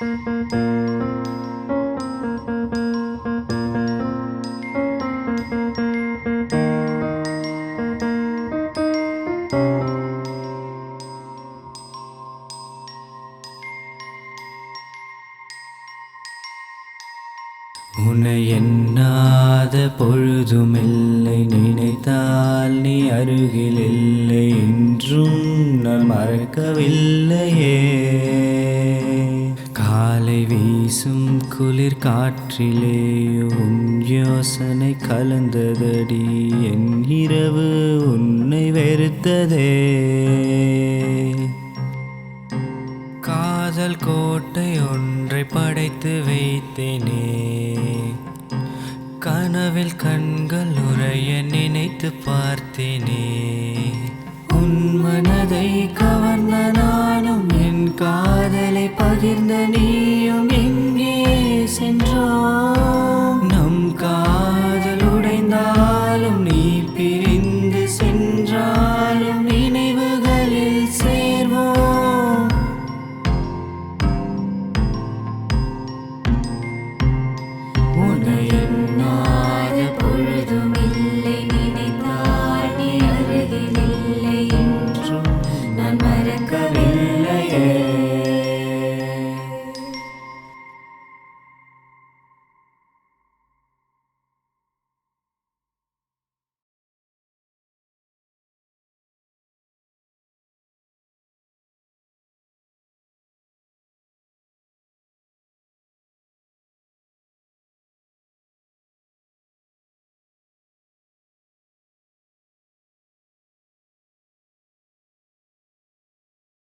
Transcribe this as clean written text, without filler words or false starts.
உன்னை எண்ணாத பொழுதுமில்லை, நினைத்தால் நீ அருகில் இல்லை, என்றும் நான் மறக்கவில்லையே. காலை வீசும் குளிர் காற்றிலே உன் யோசனை கலந்ததடி, என் இரவு உன்னை வெறுத்ததே. காதல் கோட்டை ஒன்றை படைத்து வைத்தேனே, கனவில் கண்கள் உறைய நினைத்து பார்த்தேனே. உன் மனதை கவர்ந்த நானும், என் காதலை பகிர்ந்த நீயும் எங்கே சென்றோம்? நம் காதல் உடைந்தாலும் நீ பிரி